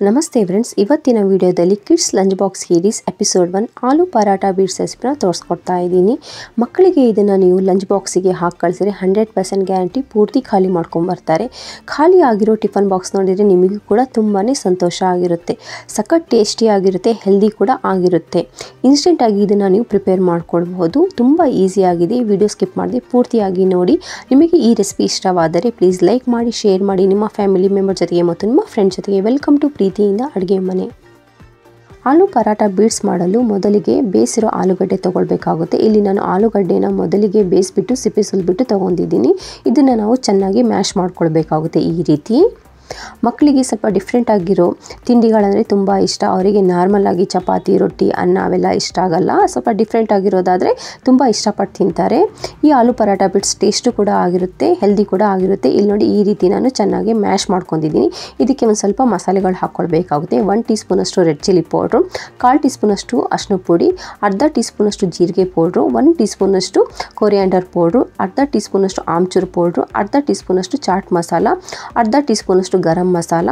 ನಮಸ್ತೆ ಫ್ರೆಂಡ್ಸ್, ಇವತ್ತಿನ ವಿಡಿಯೋದಲ್ಲಿ kids lunch box series episode 1 ಆಲೂ ಪರಾಟ ಬೀಟ್ಸ್ ರೆಸಿಪಿನ ತೋರಿಸ್ಕೊಡ್ತಾ ಇದ್ದೀನಿ. ಮಕ್ಕಳಿಗೆ ಇದನ್ನು ನೀವು ಲಂಚ್ ಬಾಕ್ಸಿಗೆ ಹಾಕಿ ಕಳಿಸಿದ್ರೆ 100% ಗ್ಯಾರಂಟಿ ಪೂರ್ತಿ ಖಾಲಿ ಮಾಡ್ಕೊಂಬರ್ತಾರೆ. ಖಾಲಿ ಆಗಿರೋ ಟಿಫನ್ ಬಾಕ್ಸ್ ನೋಡಿದರೆ ನಿಮಗೂ ಕೂಡ ತುಂಬಾ ಸಂತೋಷ ಆಗಿರುತ್ತೆ. ಸಖತ್ ಟೇಸ್ಟಿ ಆಗಿರುತ್ತೆ, ಹೆಲ್ದಿ ಕೂಡ ಆಗಿರುತ್ತೆ. ಇನ್ಸ್ಟೆಂಟಾಗಿ ಇದನ್ನು ನೀವು ಪ್ರಿಪೇರ್ ಮಾಡ್ಕೊಳ್ಬಹುದು. ತುಂಬ ಈಸಿಯಾಗಿದೆ. ವಿಡಿಯೋ ಸ್ಕಿಪ್ ಮಾಡದೆ ಪೂರ್ತಿಯಾಗಿ ನೋಡಿ. ನಿಮಗೆ ಈ ರೆಸಿಪಿ ಇಷ್ಟವಾದರೆ ಪ್ಲೀಸ್ ಲೈಕ್ ಮಾಡಿ, ಶೇರ್ ಮಾಡಿ ನಿಮ್ಮ ಫ್ಯಾಮಿಲಿ ಮೆಂಬರ್ ಜೊತೆಗೆ ಮತ್ತು ನಿಮ್ಮ ಫ್ರೆಂಡ್ ಜೊತೆಗೆ. ವೆಲ್ಕಮ್ ಟು ಪ್ರೀತಿಯಿಂದ ಅಡುಗೆ ಮನೆ. ಆಲೂ ಪರಾಟ ಬೀಟ್ಸ್ ಮಾಡಲು ಮೊದಲಿಗೆ ಬೇಯಿಸಿರೋ ಆಲೂಗಡ್ಡೆ ತೊಗೊಳ್ಬೇಕಾಗುತ್ತೆ. ಇಲ್ಲಿ ನಾನು ಆಲೂಗಡ್ಡೆನ ಮೊದಲಿಗೆ ಬೇಯಿಸ್ಬಿಟ್ಟು ಸಿಪ್ಪೆ ಸುಲಿಬಿಟ್ಟು ತೊಗೊಂಡಿದ್ದೀನಿ. ಇದನ್ನು ನಾವು ಚೆನ್ನಾಗಿ ಮ್ಯಾಶ್ ಮಾಡ್ಕೊಳ್ಬೇಕಾಗುತ್ತೆ. ಈ ರೀತಿ ಮಕ್ಕಳಿಗೆ ಸ್ವಲ್ಪ ಡಿಫ್ರೆಂಟ್ ಆಗಿರೋ ತಿಂಡಿಗಳಂದರೆ ತುಂಬ ಇಷ್ಟ. ಅವರಿಗೆ ನಾರ್ಮಲಾಗಿ ಚಪಾತಿ, ರೊಟ್ಟಿ, ಅನ್ನ ಅವೆಲ್ಲ ಇಷ್ಟ ಆಗಲ್ಲ. ಸ್ವಲ್ಪ ಡಿಫ್ರೆಂಟ್ ಆಗಿರೋದಾದರೆ ತುಂಬ ಇಷ್ಟಪಟ್ಟು ತಿಂತಾರೆ. ಈ ಆಲೂ ಪರಾಟ ಬಿಟ್ಸ್ ಟೇಸ್ಟು ಕೂಡ ಆಗಿರುತ್ತೆ, ಹೆಲ್ದಿ ಕೂಡ ಆಗಿರುತ್ತೆ. ಇಲ್ಲಿ ನೋಡಿ, ಈ ರೀತಿ ನಾನು ಚೆನ್ನಾಗಿ ಮ್ಯಾಶ್ ಮಾಡ್ಕೊಂಡಿದ್ದೀನಿ. ಇದಕ್ಕೆ ಒಂದು ಸ್ವಲ್ಪ ಮಸಾಲೆಗಳು ಹಾಕ್ಕೊಳ್ಬೇಕಾಗುತ್ತೆ. 1 ಟೀ ಸ್ಪೂನಷ್ಟು ರೆಡ್ ಚಿಲ್ಲಿ ಪೌಡ್ರು, 1/4 ಟೀ ಸ್ಪೂನಷ್ಟು ಅರಿಶಿನ ಪುಡಿ, ಅರ್ಧ ಟೀ ಸ್ಪೂನಷ್ಟು ಜೀರಿಗೆ ಪೌಡ್ರು, 1 ಟೀ ಸ್ಪೂನಷ್ಟು ಕೊರಿಯಾಂಡರ್ ಪೌಡ್ರು, ಅರ್ಧ ಟೀ ಸ್ಪೂನಷ್ಟು ಆಮ್ಚೂರು ಪೌಡ್ರು, ಅರ್ಧ ಟೀ ಸ್ಪೂನಷ್ಟು ಚಾಟ್ ಮಸಾಲ, ಅರ್ಧ ಟೀ ಸ್ಪೂನಷ್ಟು ಗರಂ ಮಸಾಲ,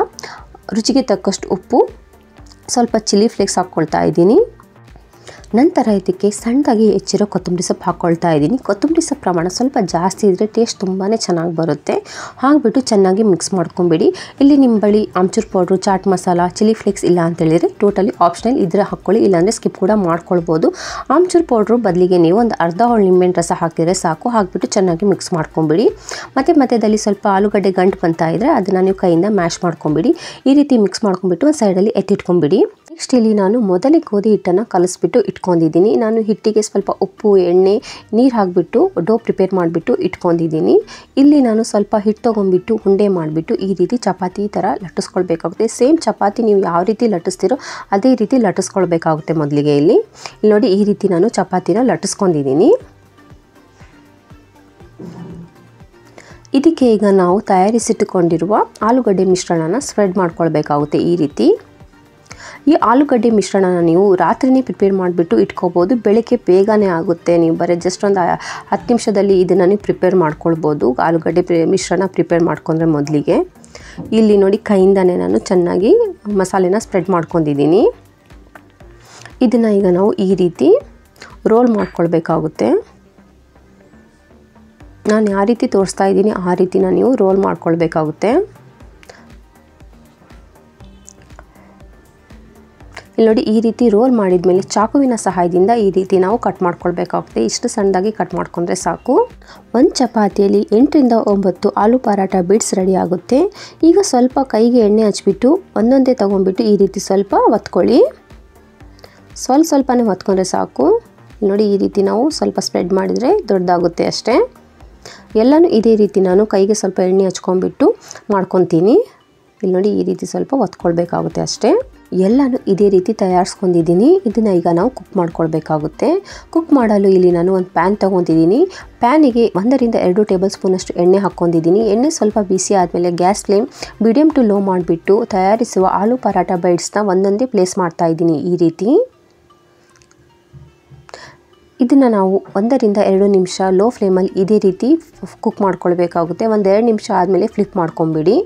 ರುಚಿಗೆ ತಕ್ಕಷ್ಟು ಉಪ್ಪು, ಸ್ವಲ್ಪ ಚಿಲ್ಲಿ ಫ್ಲೇಕ್ಸ್ ಹಾಕ್ಕೊಳ್ತಾ ಇದ್ದೀನಿ. ನಂತರ ಇದಕ್ಕೆ ಸಣ್ಣದಾಗಿ ಹೆಚ್ಚಿರೋ ಕೊತ್ತಂಬರಿ ಸೊಪ್ಪು ಹಾಕ್ಕೊಳ್ತಾ ಇದ್ದೀನಿ. ಕೊತ್ತಂಬರಿ ಸೊಪ್ಪು ಪ್ರಮಾಣ ಸ್ವಲ್ಪ ಜಾಸ್ತಿ ಇದ್ದರೆ ಟೇಸ್ಟ್ ತುಂಬಾ ಚೆನ್ನಾಗಿ ಬರುತ್ತೆ. ಹಾಕ್ಬಿಟ್ಟು ಚೆನ್ನಾಗಿ ಮಿಕ್ಸ್ ಮಾಡ್ಕೊಂಬಿಡಿ. ಇಲ್ಲಿ ನಿಮ್ಮ ಬಳಿ amchur powder, chaat masala, chilli flakes ಇಲ್ಲ ಅಂತೇಳಿದರೆ ಟೋಟಲಿ ಆಪ್ಷನಲ್ ಇದ್ರೆ ಹಾಕ್ಕೊಳ್ಳಿ, ಇಲ್ಲಾಂದರೆ ಸ್ಕಿಪ್ ಕೂಡ ಮಾಡ್ಕೊಳ್ಬೋದು. ಆಮ್ಚೂರು ಪೌಡ್ರು ಬದಲಿಗೆ ನೀವು ಒಂದು ಅರ್ಧ ಹೋಳು ನಿಂಬೆಹಣ್ಣು ರಸ ಹಾಕಿದರೆ ಸಾಕು. ಹಾಕಿಬಿಟ್ಟು ಚೆನ್ನಾಗಿ ಮಿಕ್ಸ್ ಮಾಡ್ಕೊಂಬಿಡಿ. ಮತ್ತು ಮಧ್ಯದಲ್ಲಿ ಸ್ವಲ್ಪ ಆಲೂಗಡ್ಡೆ ಗಂಟು ಬಂತಾ ಇದ್ದರೆ ಅದನ್ನು ನೀವು ಕೈಯಿಂದ ಮ್ಯಾಶ್ ಮಾಡ್ಕೊಂಬಿಡಿ. ಈ ರೀತಿ ಮಿಕ್ಸ್ ಮಾಡ್ಕೊಂಬಿಟ್ಟು ಒಂದು ಸೈಡಲ್ಲಿ ಎತ್ತಿಟ್ಕೊಂಬಿಡಿ. ನೆಕ್ಸ್ಟ್ ಇಲ್ಲಿ ನಾನು ಮೊದಲೇ ಗೋಧಿ ಹಿಟ್ಟನ್ನು ಕಲಿಸ್ಬಿಟ್ಟು ಇಟ್ಕೊಂಡಿದ್ದೀನಿ. ನಾನು ಹಿಟ್ಟಿಗೆ ಸ್ವಲ್ಪ ಉಪ್ಪು, ಎಣ್ಣೆ, ನೀರು ಹಾಕಿಬಿಟ್ಟು ಡೋ ಪ್ರಿಪೇರ್ ಮಾಡಿಬಿಟ್ಟು ಇಟ್ಕೊಂಡಿದ್ದೀನಿ. ಇಲ್ಲಿ ನಾನು ಸ್ವಲ್ಪ ಹಿಟ್ಟು ತೊಗೊಂಡ್ಬಿಟ್ಟು ಉಂಡೆ ಮಾಡಿಬಿಟ್ಟು ಈ ರೀತಿ ಚಪಾತಿ ಥರ ಲಟ್ಟಿಸ್ಕೊಳ್ಬೇಕಾಗುತ್ತೆ. ಸೇಮ್ ಚಪಾತಿ ನೀವು ಯಾವ ರೀತಿ ಲಟ್ಟಿಸ್ತೀರೋ ಅದೇ ರೀತಿ ಲಟ್ಟಿಸ್ಕೊಳ್ಬೇಕಾಗುತ್ತೆ. ಮೊದಲಿಗೆ ಇಲ್ಲಿ ನೋಡಿ, ಈ ರೀತಿ ನಾನು ಚಪಾತಿನ ಲಟ್ಟಿಸ್ಕೊಂಡಿದ್ದೀನಿ. ಇದಕ್ಕೆ ಈಗ ನಾವು ತಯಾರಿಸಿಟ್ಟುಕೊಂಡಿರುವ ಆಲೂಗಡ್ಡೆ ಮಿಶ್ರಣನ ಸ್ಪ್ರೆಡ್ ಮಾಡ್ಕೊಳ್ಬೇಕಾಗುತ್ತೆ. ಈ ರೀತಿ ಈ ಆಲೂಗಡ್ಡೆ ಮಿಶ್ರಣನ ನೀವು ರಾತ್ರಿನೇ ಪ್ರಿಪೇರ್ ಮಾಡಿಬಿಟ್ಟು ಇಟ್ಕೋಬೋದು. ಬೆಳಗ್ಗೆ ಬೇಗನೆ ಆಗುತ್ತೆ. ನೀವು ಬರೀ ಜಸ್ಟ್ ಒಂದು 10 ನಿಮಿಷದಲ್ಲಿ ಇದನ್ನು ನೀವು ಪ್ರಿಪೇರ್ ಮಾಡ್ಕೊಳ್ಬೋದು. ಆಲೂಗಡ್ಡೆ ಮಿಶ್ರಣ ಪ್ರಿಪೇರ್ ಮಾಡ್ಕೊಂಡ್ರೆ ಮೊದಲಿಗೆ ಇಲ್ಲಿ ನೋಡಿ, ಕೈಯಿಂದನೇ ನಾನು ಚೆನ್ನಾಗಿ ಮಸಾಲೆನ ಸ್ಪ್ರೆಡ್ ಮಾಡ್ಕೊಂಡಿದ್ದೀನಿ. ಇದನ್ನು ಈಗ ನಾವು ಈ ರೀತಿ ರೋಲ್ ಮಾಡ್ಕೊಳ್ಬೇಕಾಗುತ್ತೆ. ನಾನು ಯಾವ ರೀತಿ ತೋರಿಸ್ತಾ ಇದ್ದೀನಿ ಆ ರೀತಿನ ನೀವು ರೋಲ್ ಮಾಡ್ಕೊಳ್ಬೇಕಾಗುತ್ತೆ. ಇಲ್ಲಿ ನೋಡಿ, ಈ ರೀತಿ ರೋಲ್ ಮಾಡಿದ ಮೇಲೆ ಚಾಕುವಿನ ಸಹಾಯದಿಂದ ಈ ರೀತಿ ನಾವು ಕಟ್ ಮಾಡ್ಕೊಳ್ಬೇಕಾಗುತ್ತೆ. ಇಷ್ಟು ಸಣ್ಣದಾಗಿ ಕಟ್ ಮಾಡ್ಕೊಂಡ್ರೆ ಸಾಕು. ಒಂದು ಚಪಾತಿಯಲ್ಲಿ 8 ರಿಂದ 9 ಆಲೂ ಪರಾಟ ಬೀಟ್ಸ್ ರೆಡಿ ಆಗುತ್ತೆ. ಈಗ ಸ್ವಲ್ಪ ಕೈಗೆ ಎಣ್ಣೆ ಹಚ್ಬಿಟ್ಟು ಒಂದೊಂದೇ ತೊಗೊಂಡ್ಬಿಟ್ಟು ಈ ರೀತಿ ಸ್ವಲ್ಪ ಒತ್ಕೊಳ್ಳಿ. ಸ್ವಲ್ಪನೇ ಒತ್ಕೊಂಡ್ರೆ ಸಾಕು. ನೋಡಿ, ಈ ರೀತಿ ನಾವು ಸ್ವಲ್ಪ ಸ್ಪ್ರೆಡ್ ಮಾಡಿದರೆ ದೊಡ್ಡದಾಗುತ್ತೆ ಅಷ್ಟೇ. ಎಲ್ಲನೂ ಇದೇ ರೀತಿ ನಾನು ಕೈಗೆ ಸ್ವಲ್ಪ ಎಣ್ಣೆ ಹಚ್ಕೊಂಡ್ಬಿಟ್ಟು ಮಾಡ್ಕೊತೀನಿ. ಇಲ್ಲಿ ನೋಡಿ, ಈ ರೀತಿ ಸ್ವಲ್ಪ ಒತ್ಕೊಳ್ಬೇಕಾಗುತ್ತೆ ಅಷ್ಟೇ. ಎಲ್ಲನೂ ಇದೇ ರೀತಿ ತಯಾರಿಸ್ಕೊಂಡಿದ್ದೀನಿ. ಇದನ್ನು ಈಗ ನಾವು ಕುಕ್ ಮಾಡ್ಕೊಳ್ಬೇಕಾಗುತ್ತೆ. ಕುಕ್ ಮಾಡಲು ಇಲ್ಲಿ ನಾನು ಒಂದು ಪ್ಯಾನ್ ತೊಗೊತಿದ್ದೀನಿ. ಪ್ಯಾನಿಗೆ 1 ರಿಂದ 2 ಟೇಬಲ್ ಸ್ಪೂನಷ್ಟು ಎಣ್ಣೆ ಹಾಕ್ಕೊಂಡಿದ್ದೀನಿ. ಎಣ್ಣೆ ಸ್ವಲ್ಪ ಬಿಸಿ ಆದಮೇಲೆ gas flame medium to low ಮಾಡಿಬಿಟ್ಟು ತಯಾರಿಸುವ ಆಲೂ ಪರಾಟ ಬೈಟ್ಸ್ನ ಒಂದೊಂದೇ ಪ್ಲೇಸ್ ಮಾಡ್ತಾ ಇದ್ದೀನಿ. ಈ ರೀತಿ ಇದನ್ನು ನಾವು 1 ರಿಂದ 2 ನಿಮಿಷ ಲೋ ಫ್ಲೇಮಲ್ಲಿ ಇದೇ ರೀತಿ ಕುಕ್ ಮಾಡ್ಕೊಳ್ಬೇಕಾಗುತ್ತೆ. 1-2 ನಿಮಿಷ ಆದಮೇಲೆ ಫ್ಲಿಪ್ ಮಾಡ್ಕೊಂಬಿಡಿ.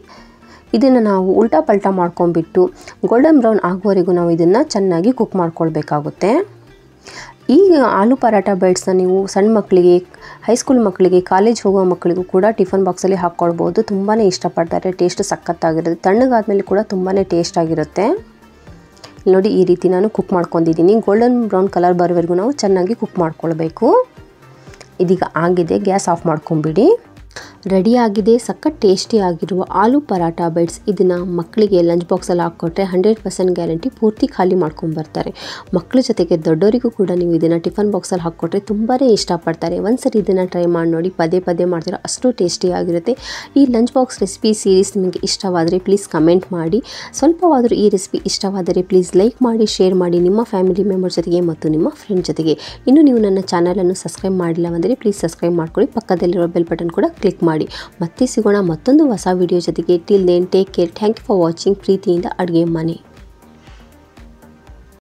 ಇದನ್ನು ನಾವು ಉಲ್ಟಾ ಪಲ್ಟಾ ಮಾಡ್ಕೊಂಬಿಟ್ಟು ಗೋಲ್ಡನ್ ಬ್ರೌನ್ ಆಗುವವರೆಗೂ ನಾವು ಇದನ್ನು ಚೆನ್ನಾಗಿ ಕುಕ್ ಮಾಡ್ಕೊಳ್ಬೇಕಾಗುತ್ತೆ. ಈ ಆಲೂ ಪರಾಟ ಬೈಟ್ಸ್ನ ನೀವು ಸಣ್ಣ ಮಕ್ಕಳಿಗೆ, ಹೈಸ್ಕೂಲ್ ಮಕ್ಕಳಿಗೆ, ಕಾಲೇಜ್ ಹೋಗುವ ಮಕ್ಕಳಿಗೂ ಕೂಡ ಟಿಫನ್ ಬಾಕ್ಸಲ್ಲಿ ಹಾಕ್ಕೊಳ್ಬೋದು. ತುಂಬಾ ಇಷ್ಟಪಡ್ತಾರೆ. ಟೇಸ್ಟ್ ಸಖತ್ತಾಗಿರುತ್ತೆ. ತಣ್ಣಗಾದ್ಮೇಲೆ ಕೂಡ ತುಂಬಾ ಟೇಸ್ಟ್ ಆಗಿರುತ್ತೆ. ನೋಡಿ, ಈ ರೀತಿ ನಾನು ಕುಕ್ ಮಾಡ್ಕೊಂಡಿದ್ದೀನಿ. ಗೋಲ್ಡನ್ ಬ್ರೌನ್ ಕಲರ್ ಬರೋವರೆಗೂ ನಾವು ಚೆನ್ನಾಗಿ ಕುಕ್ ಮಾಡ್ಕೊಳ್ಬೇಕು. ಇದೀಗ ಆಗಿದೆ. ಗ್ಯಾಸ್ ಆಫ್ ಮಾಡ್ಕೊಂಬಿಡಿ. ರೆಡಿಯಾಗಿದೆ ಸಖತ್ ಟೇಸ್ಟಿ ಆಗಿರುವ ಆಲೂ ಪರಾಟ ಬೈಟ್ಸ್. ಇದನ್ನು ಮಕ್ಕಳಿಗೆ ಲಂಚ್ ಬಾಕ್ಸಲ್ಲಿ ಹಾಕ್ಕೊಟ್ರೆ 100% ಗ್ಯಾರಂಟಿ ಪೂರ್ತಿ ಖಾಲಿ ಮಾಡ್ಕೊಂಬರ್ತಾರೆ. ಮಕ್ಕಳ ಜೊತೆಗೆ ದೊಡ್ಡವರಿಗೂ ಕೂಡ ನೀವು ಇದನ್ನು ಟಿಫನ್ ಬಾಕ್ಸಲ್ಲಿ ಹಾಕ್ಕೊಟ್ರೆ ತುಂಬಾ ಇಷ್ಟಪಡ್ತಾರೆ. ಒಂದ್ಸರಿ ಇದನ್ನು ಟ್ರೈ ಮಾಡಿ ನೋಡಿ. ಪದೇ ಮಾಡ್ತೀರೋ ಅಷ್ಟು ಟೇಸ್ಟಿ ಆಗಿರುತ್ತೆ. ಈ ಲಂಚ್ ಬಾಕ್ಸ್ ರೆಸಿಪಿ ಸೀರೀಸ್ ನಿಮಗೆ ಇಷ್ಟವಾದರೆ ಪ್ಲೀಸ್ ಕಮೆಂಟ್ ಮಾಡಿ. ಸ್ವಲ್ಪವಾದರೂ ಈ ರೆಸಿಪಿ ಇಷ್ಟವಾದರೆ ಪ್ಲೀಸ್ ಲೈಕ್ ಮಾಡಿ, ಶೇರ್ ಮಾಡಿ ನಿಮ್ಮ ಫ್ಯಾಮಿಲಿ ಮೆಂಬರ್ ಜೊತೆಗೆ ಮತ್ತು ನಿಮ್ಮ ಫ್ರೆಂಡ್ ಜೊತೆಗೆ. ಇನ್ನು ನೀವು ನನ್ನ ಚಾನಲನ್ನು ಸಬ್ಸ್ಕ್ರೈಬ್ ಮಾಡಿಲ್ಲವೆಂದರೆ ಪ್ಲೀಸ್ ಸಬ್ಸ್ಕ್ರೈಬ್ ಮಾಡ್ಕೊಳ್ಳಿ. ಪಕ್ಕದಲ್ಲಿರೋ ಬೆಲ್ ಬಟನ್ ಕೂಡ ಕ್ಲಿಕ್ ಮಾಡಿ. ಮತ್ತೆ ಸಿಗೋಣ ಮತ್ತೊಂದು ಹೊಸ ವಿಡಿಯೋ ಜೊತೆಗೆ. Till then take care. Thank you for watching. ಪ್ರೀತಿಯಿಂದ ಅಡುಗೆ ಮನೆ.